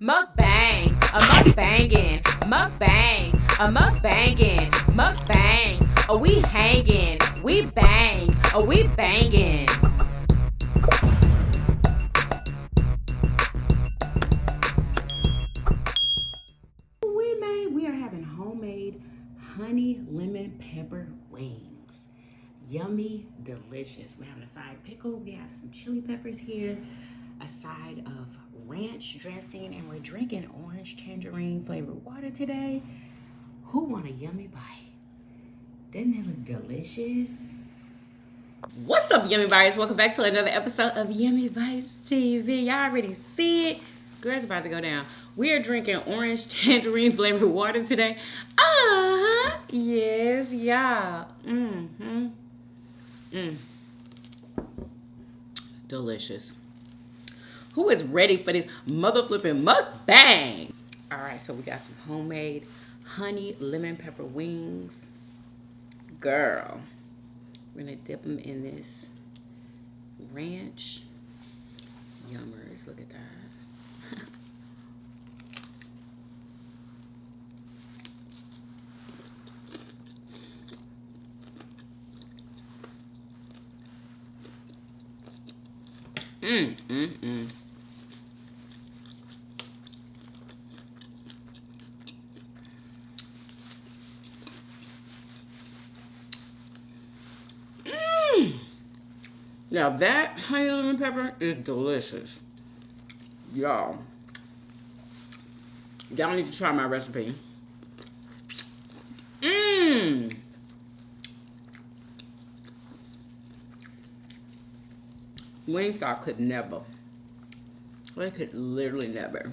Mukbang, a mukbangin', mukbang, a mukbangin', mukbang. Oh, we hangin', we bang, oh, we bangin'. We are having homemade honey lemon pepper wings. Yummy, delicious. We're having a side pickle. We have some chili peppers here, a side of ranch dressing, and we're drinking orange tangerine flavored water today. Who want a yummy bite? Doesn't that look delicious? What's up, Yummy Bites? Welcome back to another episode of Yummybitestv. Y'all already see it. Girl's about to go down. We are drinking orange tangerine flavored water today. Yes, y'all. Delicious. Who is ready for this mother flipping mukbang? All right, so we got some homemade honey lemon pepper wings. Girl, we're gonna dip them in this ranch. Yummers, look at that. Now that honey lemon pepper is delicious. Y'all need to try my recipe. Wingstop could never. They could literally never.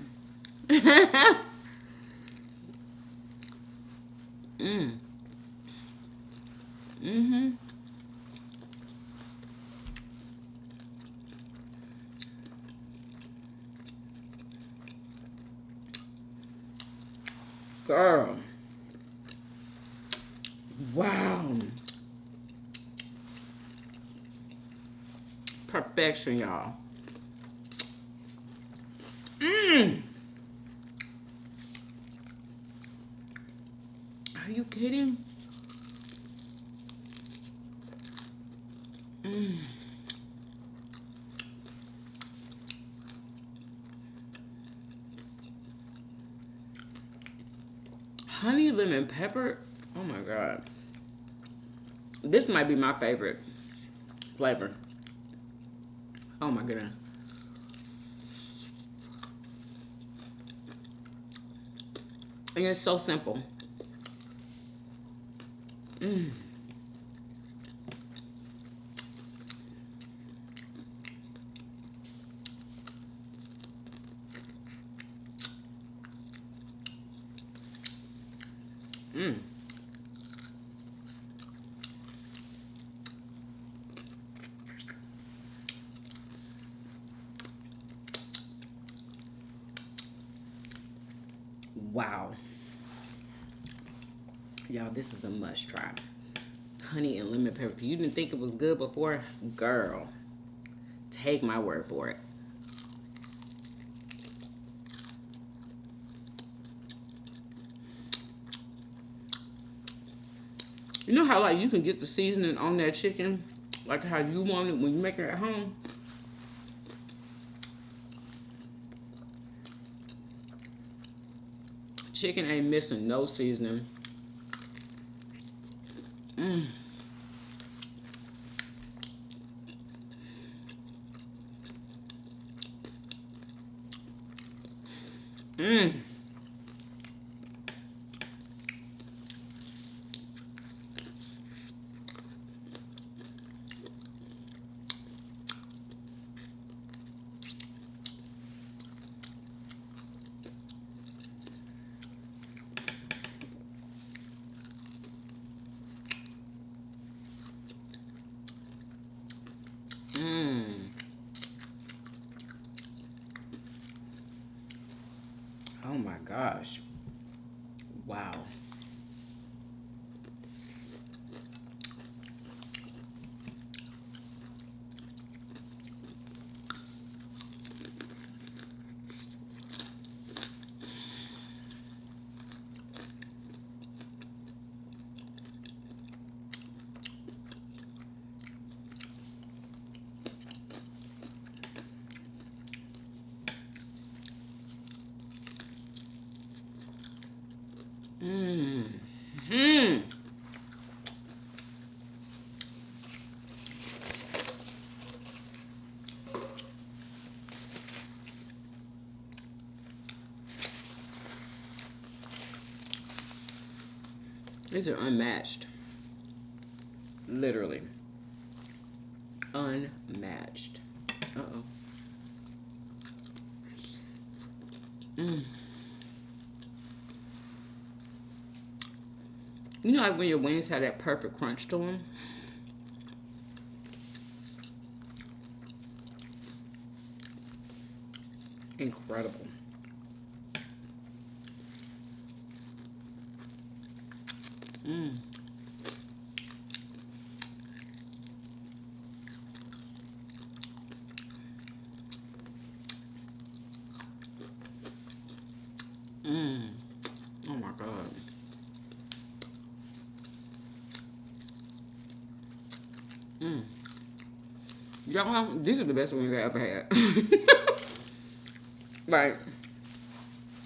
Girl. Wow. Perfection, y'all. Are you kidding? Honey lemon pepper. Oh my God. This might be my favorite flavor. Oh my goodness. And it's so simple. Wow. Y'all, this is a must try. Honey and lemon pepper. If you didn't think it was good before, girl, take my word for it. You know how like you can get the seasoning on that chicken, like how you want it when you make it at home? Chicken ain't missing no seasoning. Oh my gosh. Wow. These are unmatched. Literally. Unmatched. Uh-oh. You know, like when your wings have that perfect crunch to them? Incredible. Oh my God. Y'all, these are the best wings I ever had. Like,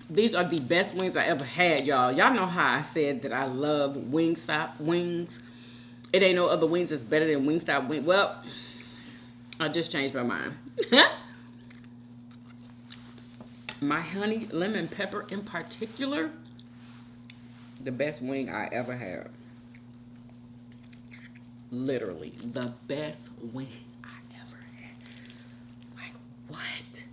these are the best wings I ever had, y'all. Y'all know how I said that I love Wingstop wings. It ain't no other wings that's better than Wingstop wings. Well, I just changed my mind. My honey lemon pepper in particular, the best wing I ever had. Literally, the best wing I ever had. Like, what?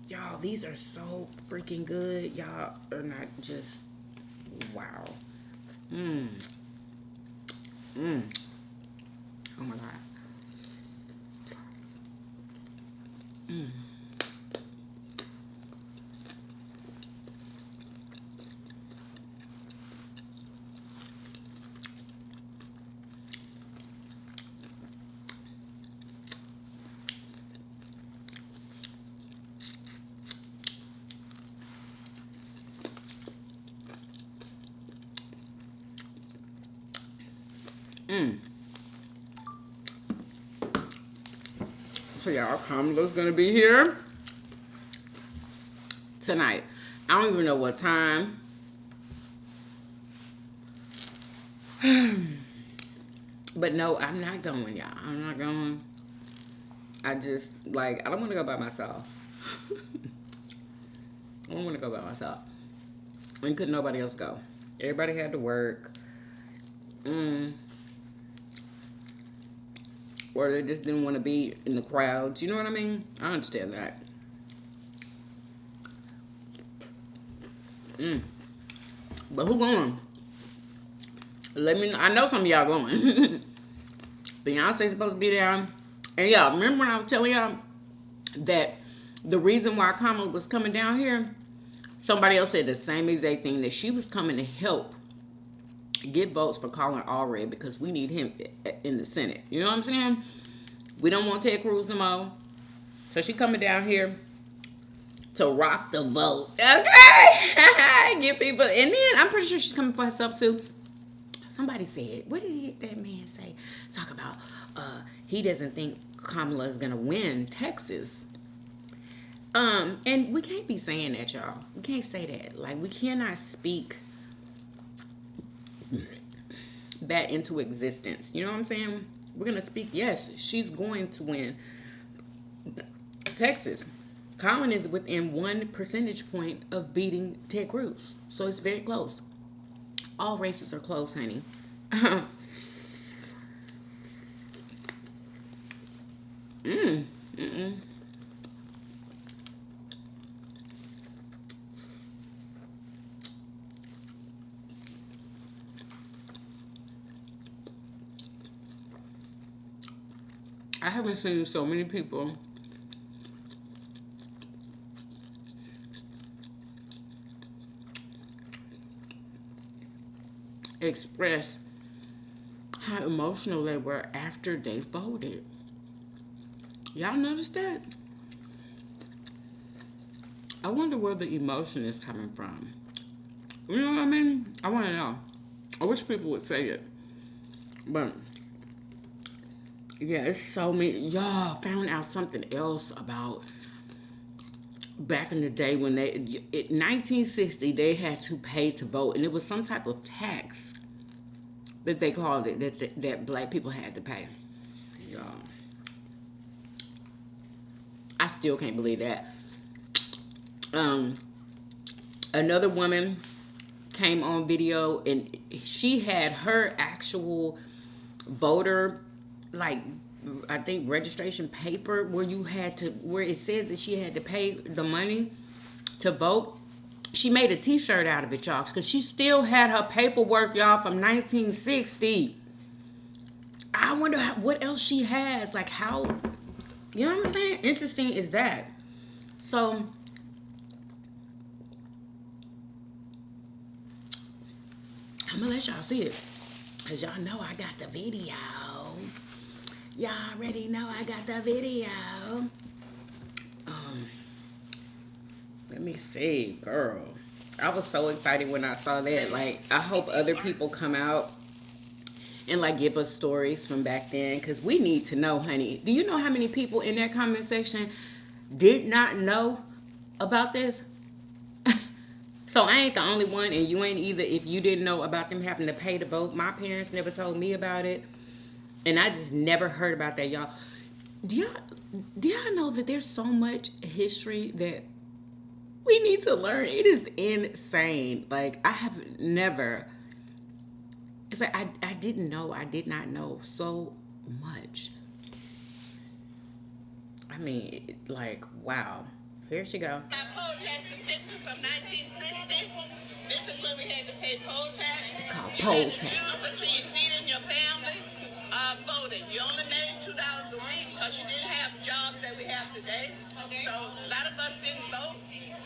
Y'all, these are so freaking good. Y'all are not just, wow. Oh my God. So y'all, Kamala's gonna be here tonight. I don't even know what time. But no, I'm not going, y'all. I'm not going. I just, like, I don't want to go by myself. I don't want to go by myself. And couldn't nobody else go. Everybody had to work. Or they just didn't want to be in the crowds. You know what I mean? I understand that. But who going? Let me know. I know some of y'all going. Beyonce's supposed to be there. And y'all, remember when I was telling y'all that the reason why Kamala was coming down here? Somebody else said the same exact thing, that she was coming to help get votes for Colin Allred because we need him in the Senate. You know what I'm saying? We don't want Ted Cruz no more. So she coming down here to rock the vote. Okay? Get people. And then I'm pretty sure she's coming for herself too. Somebody said, what did that man say? Talk about he doesn't think Kamala is going to win Texas. And we can't be saying that, y'all. We can't say that. Like, we cannot speak that into existence. You know what I'm saying? We're going to speak, yes, she's going to win Texas. Colin is within 1 percentage point of beating Ted Cruz. So it's very close. All races are close, honey. I haven't seen so many people express how emotional they were after they voted. Y'all notice that? I wonder where the emotion is coming from. You know what I mean? I want to know. I wish people would say it. But yeah, it's so many. Y'all found out something else about back in the day when they, in 1960, they had to pay to vote. And it was some type of tax that they called it, that black people had to pay. Y'all. I still can't believe that. Another woman came on video, and she had her actual voter, like, I think registration paper where it says that she had to pay the money to vote. She made a t-shirt out of it, y'all, because she still had her paperwork, y'all, from 1960. I wonder what else she has. Like, how, you know what I'm saying? Interesting is that. So, I'm gonna let y'all see it, because y'all know I got the video. Y'all already know I got the video. Let me see, girl. I was so excited when I saw that. Like, I hope other people come out and, like, give us stories from back then, because we need to know, honey. Do you know how many people in that comment section did not know about this? So I ain't the only one, and you ain't either if you didn't know about them having to pay to vote. My parents never told me about it, and I just never heard about that, y'all. Do y'all know that there's so much history that we need to learn? It is insane. Like, I have never, it's like I did not know so much. I mean, like, wow. Here she go. Our poll tax system from 1960. This is when we had to pay poll tax. It's called poll tax. You had to choose between feeding your family or voting. You only made $2 a week because you didn't have jobs that we have today. Okay. So a lot of us didn't vote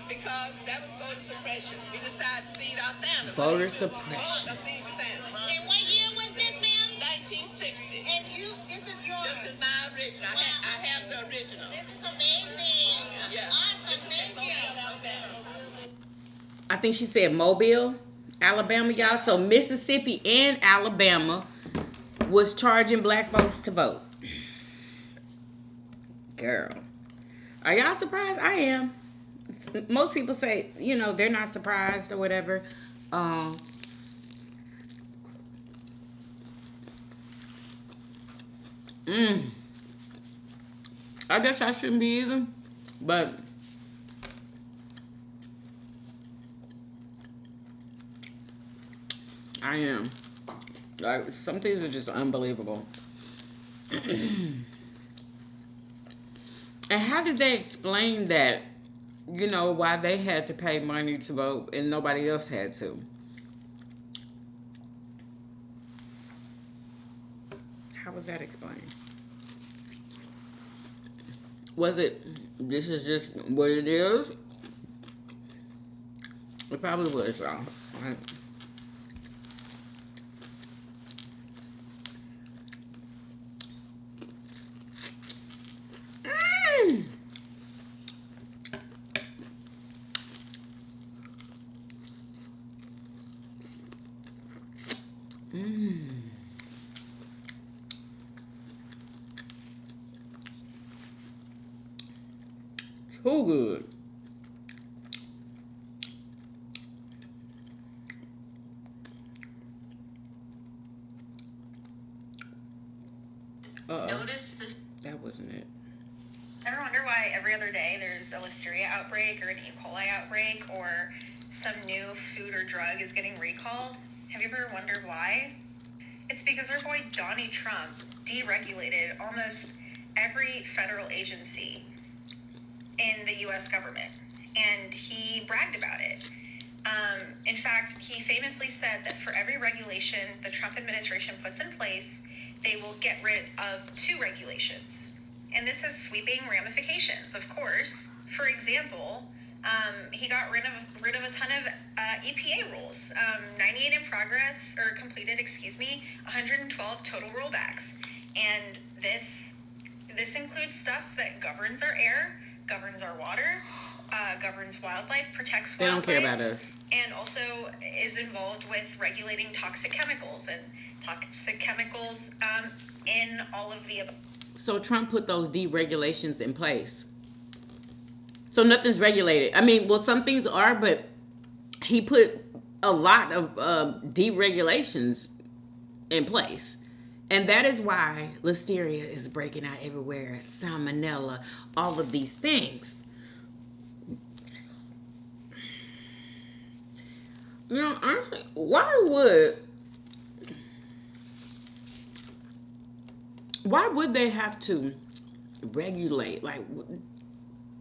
because that was voter suppression. We decided to feed our family. Voter suppression. Vote or feed your family. And what year was this, ma'am? 1960. And this is yours. This is my original. Wow. I have the original. This is amazing. Yeah. Awesome. Thank you. I think she said Mobile, Alabama, y'all. So Mississippi and Alabama was charging black folks to vote. Girl. Are y'all surprised? I am. Most people say, you know, they're not surprised or whatever. I guess I shouldn't be either, but I am. Like, some things are just unbelievable. And how did they explain that, you know, why they had to pay money to vote and nobody else had to? How was that explained? Was it, this is just what it is? It probably was, y'all. Right? So good. Notice this. That wasn't it. Ever wonder why every other day there's a listeria outbreak or an E. coli outbreak or some new food or drug is getting recalled? Have you ever wondered why? It's because our boy Donnie Trump deregulated almost every federal agency in the U.S. government, and he bragged about it. In fact, he famously said that for every regulation the Trump administration puts in place, they will get rid of 2 regulations. And this has sweeping ramifications, of course. For example, he got rid of a ton of EPA rules, 98 in progress, or completed, 112 total rollbacks. And this includes stuff that governs our air, governs our water, governs wildlife, protects wildlife. They don't care about us. And also is involved with regulating toxic chemicals in all of the above. So Trump put those deregulations in place. So nothing's regulated. I mean, well, some things are, but he put a lot of deregulations in place. And that is why listeria is breaking out everywhere, salmonella, all of these things. You know, honestly, why would they have to regulate? Like,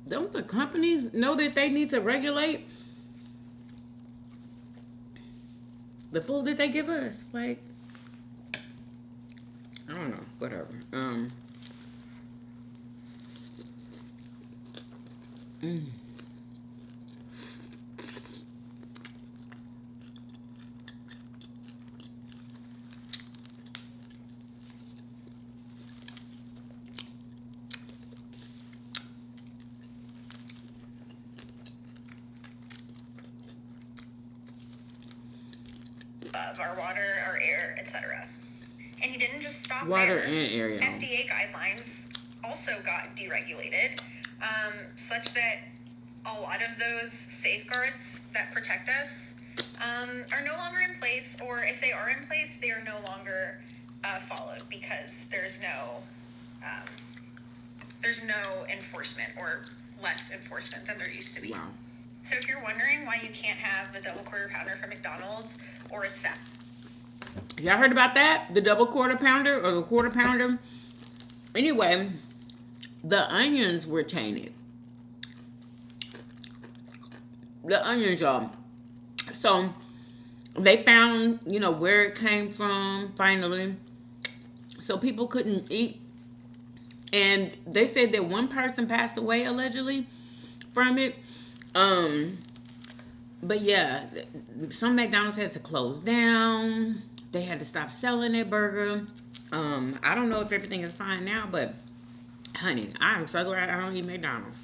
don't the companies know that they need to regulate the food that they give us? Like, I don't know, whatever. Of our water, our air, etc. And he didn't just stop Water there. and air, yeah. FDA guidelines also got deregulated, such that a lot of those safeguards that protect us are no longer in place, or if they are in place, they are no longer followed because there's no enforcement, or less enforcement than there used to be. Wow. So if you're wondering why you can't have a double quarter pounder from McDonald's or a set. Y'all heard about that? The double quarter pounder or the quarter pounder? Anyway, the onions were tainted. The onions, y'all. So they found, where it came from finally. So people couldn't eat. And they said that one person passed away allegedly from it. But yeah, some McDonald's has to close down. They had to stop selling that burger. I don't know if everything is fine now, but honey, I'm so glad I don't eat McDonald's.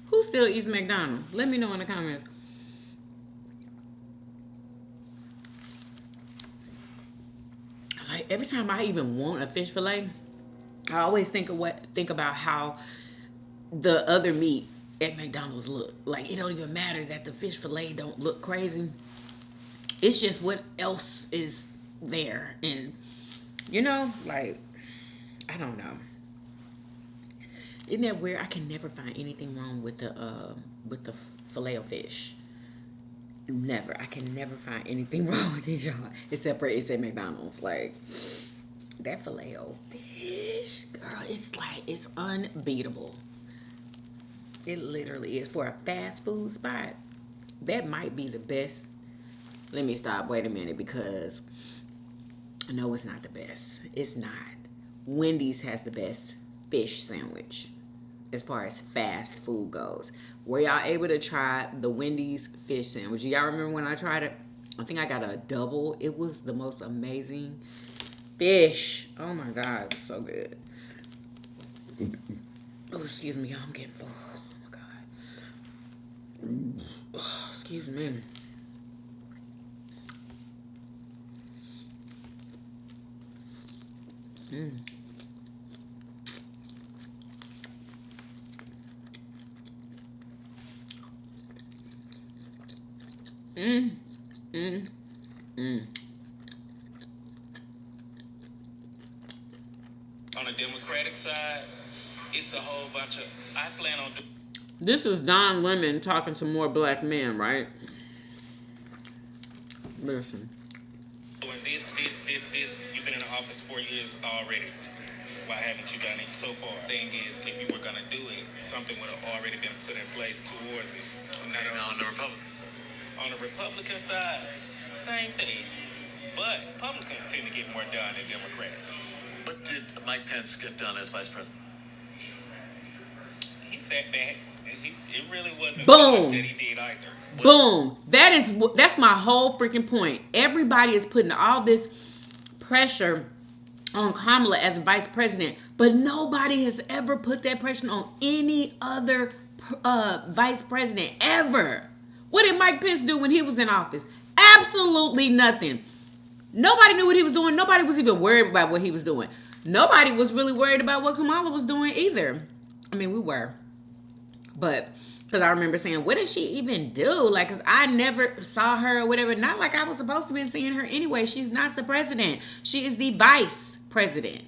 Who still eats McDonald's? Let me know in the comments. Like, every time I even want a fish fillet, I always think about how the other meat at McDonald's look. Like, it don't even matter that the fish fillet don't look crazy. It's just what else is there. And like, I don't know. Isn't that weird? I can never find anything wrong with the filet of fish. Never. I can never find anything wrong with it, y'all. Except for it's at McDonald's. Like, that filet of fish, girl, it's unbeatable. It literally is. For a fast food spot, that might be the best. Let me stop. Wait a minute, because no, it's not the best. It's not. Wendy's has the best fish sandwich as far as fast food goes. Were y'all able to try the Wendy's fish sandwich? Y'all remember when I tried it? I think I got a double. It was the most amazing fish. Oh my God, it was so good. Oh, excuse me, I'm getting full. Oh, excuse me. On the Democratic side, it's a whole bunch of, I plan on doing. This is Don Lemon talking to more black men, right? Listen. Doing this. You've been in the office 4 years already. Why haven't you done it so far? Thing is, if you were going to do it, something would have already been put in place towards it. On the Republicans. On the Republican side, same thing. But Republicans tend to get more done than Democrats. What did Mike Pence get done as vice president? He sat back, and it really wasn't Boom. too much that he did either. Boom. That's my whole freaking point. Everybody is putting all this pressure on Kamala as vice president, but nobody has ever put that pressure on any other vice president ever. What did Mike Pence do when he was in office? Absolutely nothing. Nobody knew what he was doing. Nobody was even worried about what he was doing. Nobody was really worried about what Kamala was doing either. I mean, we were. But, because I remember saying, what did she even do? Like, because I never saw her or whatever. Not like I was supposed to be seeing her anyway. She's not the president. She is the vice president.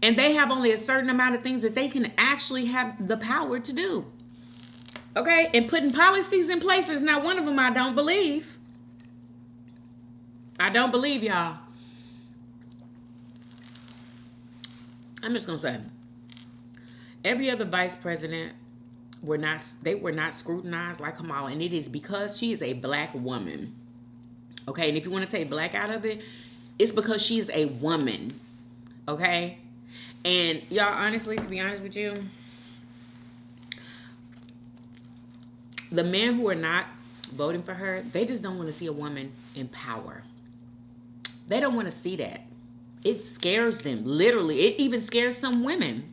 And they have only a certain amount of things that they can actually have the power to do. Okay? And putting policies in place is not one of them, I don't believe. I don't believe y'all. I'm just gonna say, every other vice president were not scrutinized like Kamala, and it is because she is a black woman. Okay, and if you want to take black out of it, it's because she is a woman. Okay, and y'all, honestly, to be honest with you, the men who are not voting for her, they just don't want to see a woman in power. They don't want to see that. It scares them, literally. It even scares some women.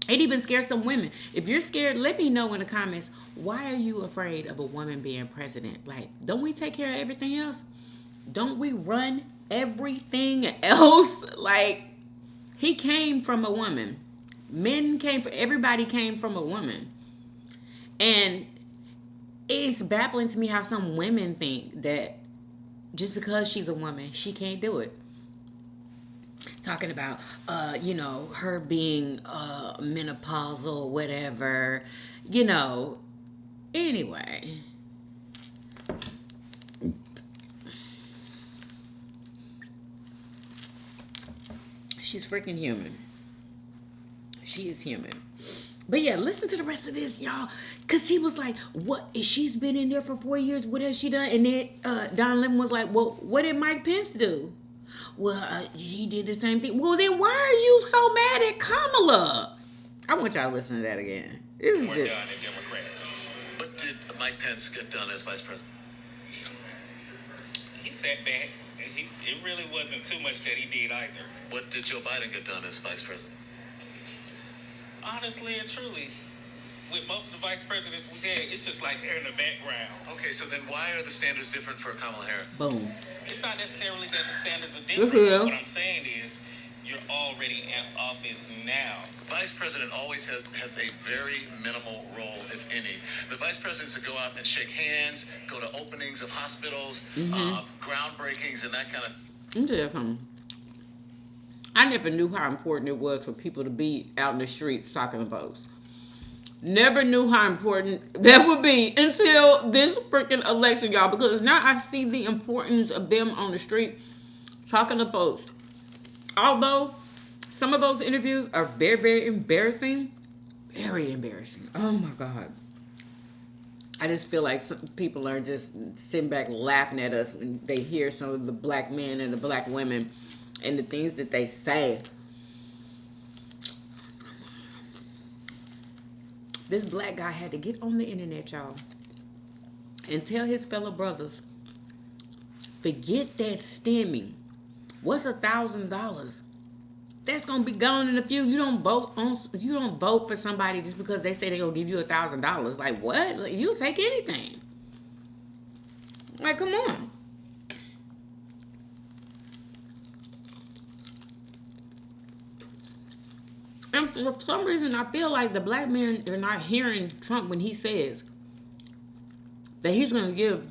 It even scares some women. If you're scared, let me know in the comments, why are you afraid of a woman being president? Like, don't we take care of everything else? Don't we run everything else? Like, he came from a woman. Everybody came from a woman. And it's baffling to me how some women think that just because she's a woman, she can't do it. Talking about, her being menopausal or whatever, Anyway. She's freaking human. She is human. But yeah, listen to the rest of this, y'all. Because she was like, what? If she's been in there for 4 years, what has she done? And then Don Lemon was like, well, what did Mike Pence do? Well, he did the same thing. Well, then why are you so mad at Kamala? I want y'all to listen to that again. This is More done done in Democrats. What did Mike Pence get done as vice president? He sat back. And it really wasn't too much that he did either. What did Joe Biden get done as vice president? Honestly and truly, with most of the vice presidents we had, it's just like they're in the background. Okay, so then why are the standards different for Kamala Harris? Boom. It's not necessarily that the standards are different. Mm-hmm. What I'm saying is, you're already in office now. The vice president always has a very minimal role, if any. The vice presidents that go out and shake hands, go to openings of hospitals, groundbreakings, and that kind of. Let me tell you something. I never knew how important it was for people to be out in the streets talking to folks. Never knew how important that would be until this freaking election, y'all. Because now I see the importance of them on the street talking to folks. Although some of those interviews are very, very embarrassing. Very embarrassing. Oh my God. I just feel like some people are just sitting back laughing at us when they hear some of the black men and the black women and the things that they say. This black guy had to get on the internet, y'all, and tell his fellow brothers, forget that stemming. What's $1,000? That's gonna be gone in a few. You don't vote for somebody just because they say they're gonna give you $1,000. Like what? Like, you'll take anything. Like, come on. And for some reason, I feel like the black men are not hearing Trump when he says that he's going to give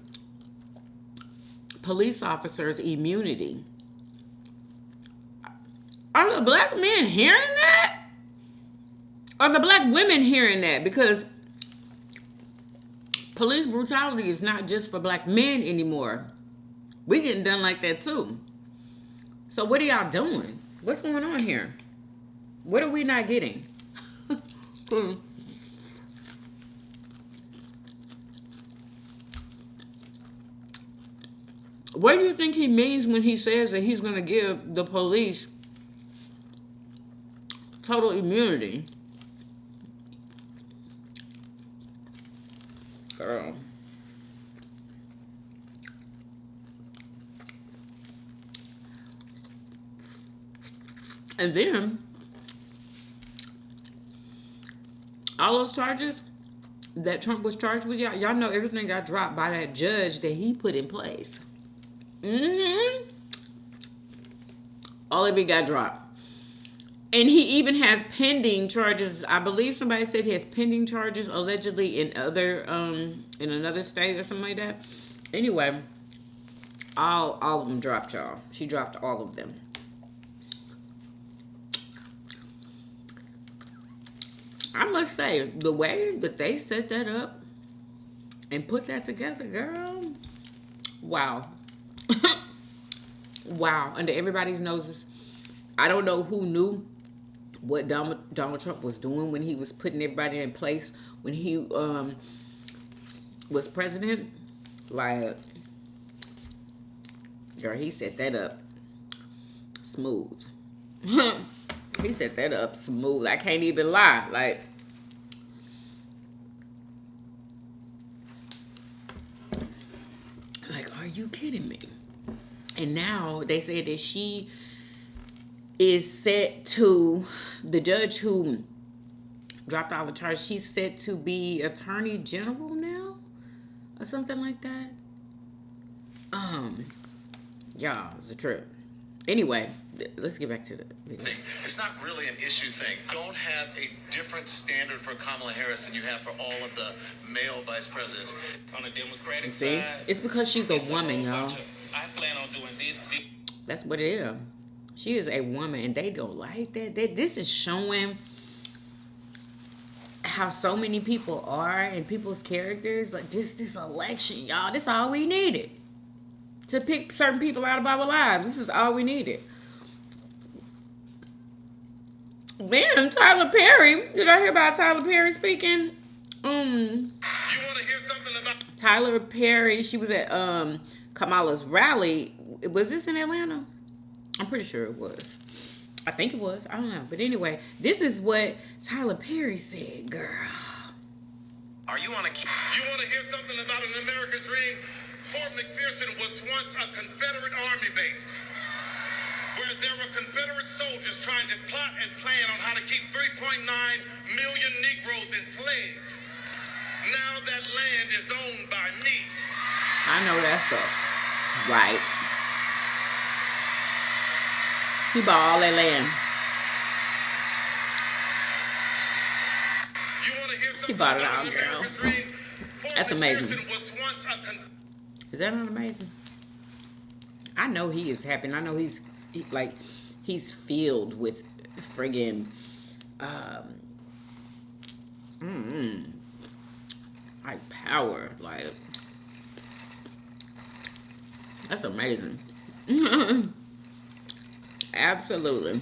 police officers immunity. Are the black men hearing that? Are the black women hearing that? Because police brutality is not just for black men anymore. We're getting done like that too. So what are y'all doing? What's going on here? What are we not getting? What do you think he means when he says that he's going to give the police total immunity? Girl. And then all those charges that Trump was charged with, y'all know everything got dropped by that judge that he put in place. All of it got dropped. And he even has pending charges. I believe somebody said he has pending charges allegedly in another state or something like that. Anyway, all of them dropped, y'all. She dropped all of them. I must say, the way that they set that up and put that together, girl, wow. Wow, under everybody's noses. I don't know who knew what Donald Trump was doing when he was putting everybody in place when he was president. Like, girl, he set that up smooth. He set that up smooth. I can't even lie. Like, are you kidding me? And now they say that she is set to, the judge who dropped all the charges, she's set to be attorney general now or something like that. Y'all, it's a trip. Anyway, let's get back to the video. It's not really an issue thing. Don't have a different standard for Kamala Harris than you have for all of the male vice presidents. On the Democratic See, side, it's because she's it's a woman, whole y'all. bunch of- I plan on doing this. That's what it is. She is a woman, and they don't like that. This is showing how so many people are and people's characters. Like, just this election, y'all. This is all we needed to pick certain people out of our lives. This is all we needed. Then Tyler Perry. Did I hear about Tyler Perry speaking? You want to hear something about Tyler Perry. She was at Kamala's rally. Was this in Atlanta? I'm pretty sure it was. I think it was. I don't know. But anyway, this is what Tyler Perry said, girl. Are you on a You want to hear something about an American dream? Fort McPherson was once a Confederate army base where there were Confederate soldiers trying to plot and plan on how to keep 3.9 million Negroes enslaved. Now that land is owned by me. I know that stuff. Right. He bought all that land. You want to hear something He bought it about all, an girl. American dream? Fort That's amazing. McPherson was once a Is that not amazing? I know he is happy. And I know he's filled with friggin' like power. Like, that's amazing. Absolutely.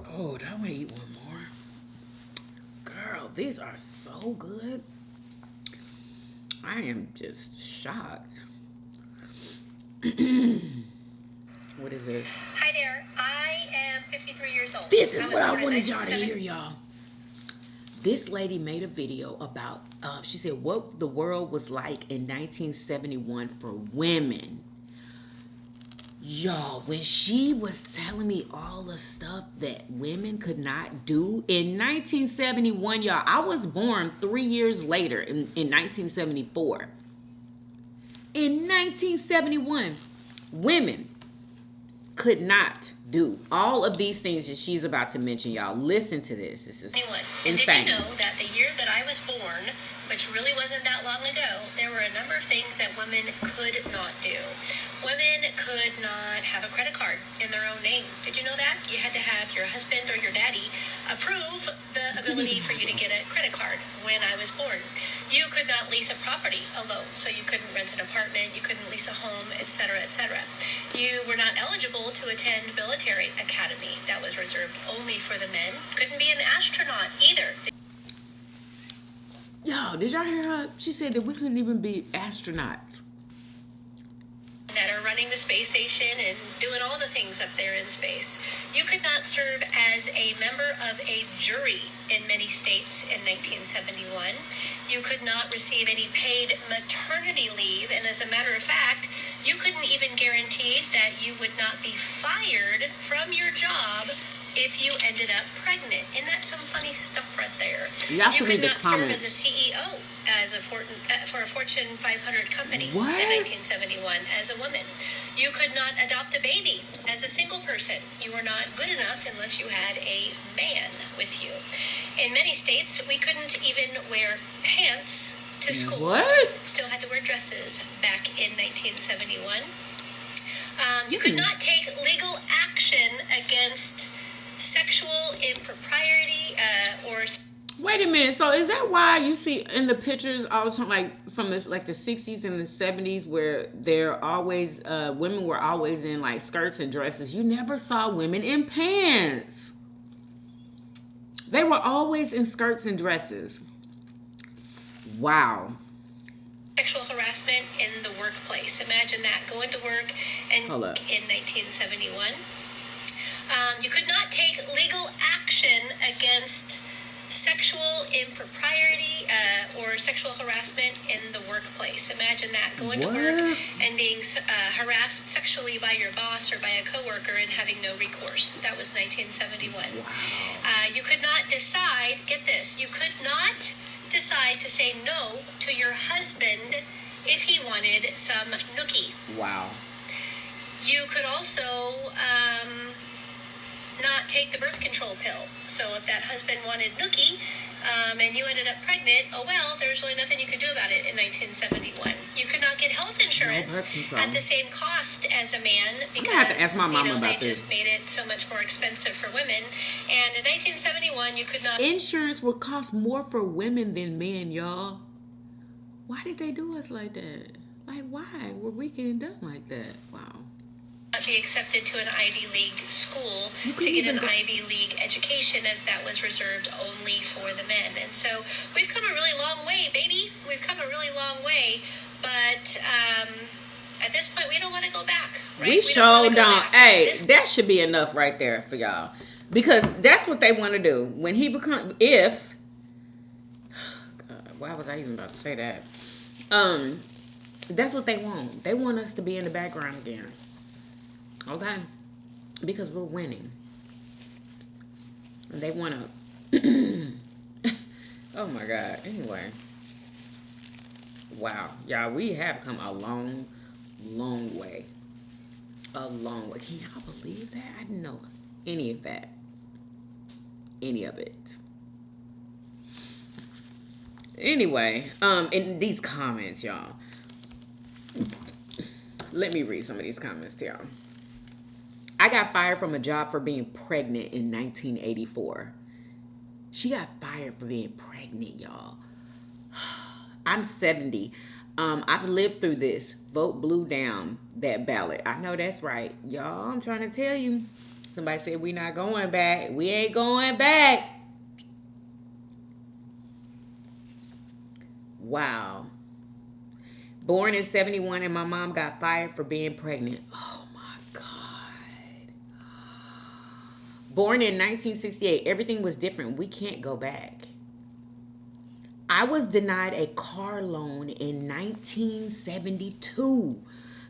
Oh, do I want to eat one more? Girl, these are so good. I am just shocked. What is this? Hi there. I am 53 years old. This is was what I born in wanted y'all to 1970. hear, y'all. This lady made a video about, she said, what the world was like in 1971 for women. Y'all, when she was telling me all the stuff that women could not do in 1971, y'all, I was born 3 years later in 1974. In 1971, women could not do all of these things that she's about to mention, y'all. Listen to this. This is insane. Did you know that the year that I was born, which really wasn't that long ago, there were a number of things that women could not do. Women could not have a credit card in their own name. Did you know that? You had to have your husband or your daddy approve the ability for you to get a credit card when I was born. You could not lease a property alone, so you couldn't rent an apartment, you couldn't lease a home, etc., etc. You were not eligible to attend military academy. That was reserved only for the men. Couldn't be an astronaut either. Y'all, did y'all hear her? She said that we couldn't even be astronauts. That are running the space station and doing all the things up there in space. You could not serve as a member of a jury in many states in 1971. You could not receive any paid maternity leave, and as a matter of fact, you couldn't even guarantee that you would not be fired from your job if you ended up pregnant. Isn't that some funny stuff right there? Y'all You should could read the not serve comments. as a CEO for a Fortune 500 company What? in 1971 as a woman. You could not adopt a baby as a single person. You were not good enough unless you had a man with you. In many states, we couldn't even wear pants to school. What? Still had to wear dresses back in 1971. You could not take legal action against sexual impropriety or Wait a minute. So is that why you see in the pictures all the time, like from the 60s and the 70s, where they're always women were always in like skirts and dresses? You never saw women in pants. They were always in skirts and dresses. Wow. Sexual harassment in the workplace. Imagine that, going to work and Hold up. in 1971. You could not take legal action against sexual impropriety or sexual harassment in the workplace. Imagine that, going to work and being harassed sexually by your boss or by a coworker and having no recourse. That was 1971. Wow. You could not decide, get this, you could not decide to say no to your husband if he wanted some nookie. Wow. You could also not take the birth control pill. So if that husband wanted nookie and you ended up pregnant, oh well, there's really nothing you could do about it in 1971. You could not get health insurance at the same cost as a man because have to ask my mama about they this. just made it so much more expensive for women. And in 1971, you could not. Insurance will cost more for women than men, y'all. Why did they do us like that? Like, why were we getting done like that? Wow. Be accepted to an Ivy League school to get an Ivy League education, as that was reserved only for the men. And so we've come a really long way, baby. We've come a really long way, but at this point, we don't want to go back. Right? We sure don't. Hey, that should be enough right there for y'all, because that's what they want to do when he becomes. If God, why was I even about to say that? That's what they want. They want us to be in the background again. Okay, because we're winning, and they want to. Oh my God. Anyway, wow, y'all, we have come a long, long way. A long way. Can y'all believe that? I didn't know any of that. Any of it. Anyway, in these comments, y'all. Let me read some of these comments to y'all. I got fired from a job for being pregnant in 1984. She got fired for being pregnant, y'all. I'm 70. I've lived through this. Vote blue down that ballot. I know that's right. Y'all, I'm trying to tell you. Somebody said we not going back. We ain't going back. Wow. Born in 71 and my mom got fired for being pregnant. Oh my God. Born in 1968, everything was different. We can't go back. I was denied a car loan in 1972.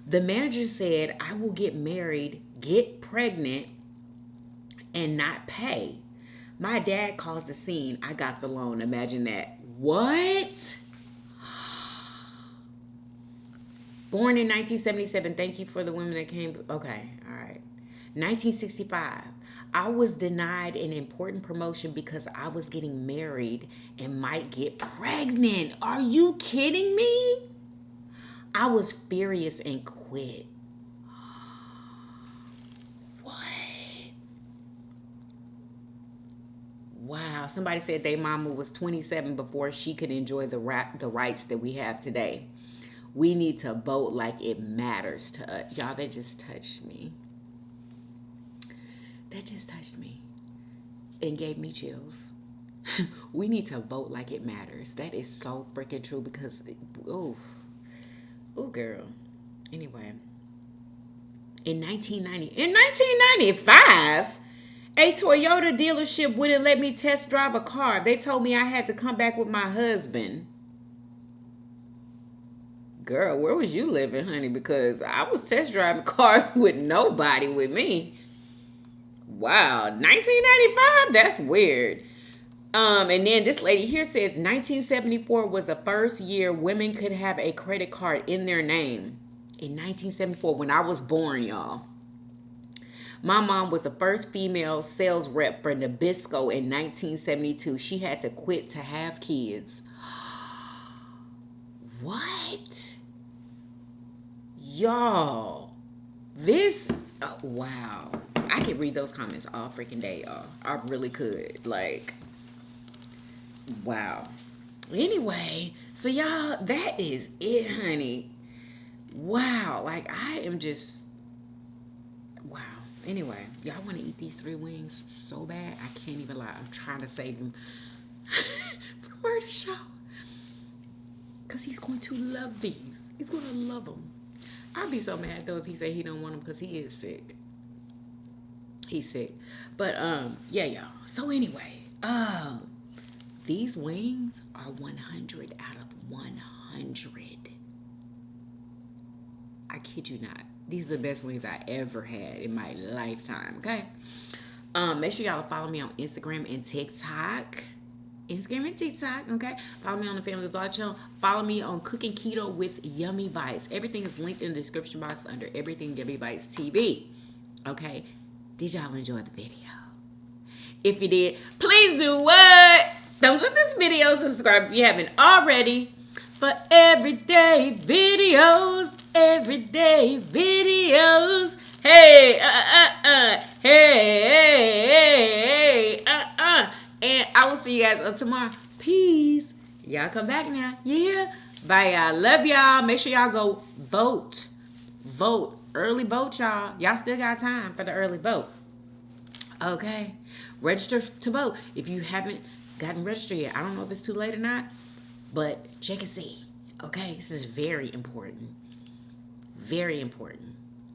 The manager said I will get married, get pregnant, and not pay. My dad caused the scene. I got the loan. Imagine that. What? Born in 1977. Thank you for the women that came. Okay. All right. 1965. I was denied an important promotion because I was getting married and might get pregnant. Are you kidding me? I was furious and quit. What? Wow. Somebody said their mama was 27 before she could enjoy the rights that we have today. We need to vote like it matters to us. Y'all, that just touched me. That just touched me and gave me chills. We need to vote like it matters. That is so freaking true because, ooh, girl. Anyway, in 1995, a Toyota dealership wouldn't let me test drive a car. They told me I had to come back with my husband. Girl, where was you living, honey? Because I was test driving cars with nobody with me. Wow, 1995? That's weird. And then this lady here says 1974 was the first year women could have a credit card in their name. In 1974, when I was born, y'all. My mom was the first female sales rep for Nabisco in 1972. She had to quit to have kids. What? Y'all, this, oh, wow. I could read those comments all freaking day, y'all. I really could. Like, Wow. Anyway, so y'all, that is it, honey. Wow. Like, I am just, wow. Anyway, y'all want to eat these 3 wings so bad. I can't even lie. I'm trying to save them for Murder Show. Because he's going to love these. He's going to love them. I'd be so mad, though, if he said he don't want them because he is sick. He's sick. But, yeah, y'all. So, anyway, these wings are 100 out of 100. I kid you not. These are the best wings I ever had in my lifetime, okay? Make sure y'all follow me on Instagram and TikTok. Okay? Follow me on the Family Vlog channel. Follow me on Cooking Keto with Yummy Bites. Everything is linked in the description box under everything Yummybitestv. Okay? Did y'all enjoy the video? If you did, please do what? Thumbs up this video. Subscribe if you haven't already. For everyday videos. Everyday videos. Hey, hey, and I will see you guys tomorrow. Peace. Y'all come back now. Yeah. Bye, y'all. Love y'all. Make sure y'all go vote. Vote. Early vote, y'all. Y'all still got time for the early vote. Okay. Register to vote. If you haven't gotten registered yet, I don't know if it's too late or not, but check and see. Okay. This is very important. Very important.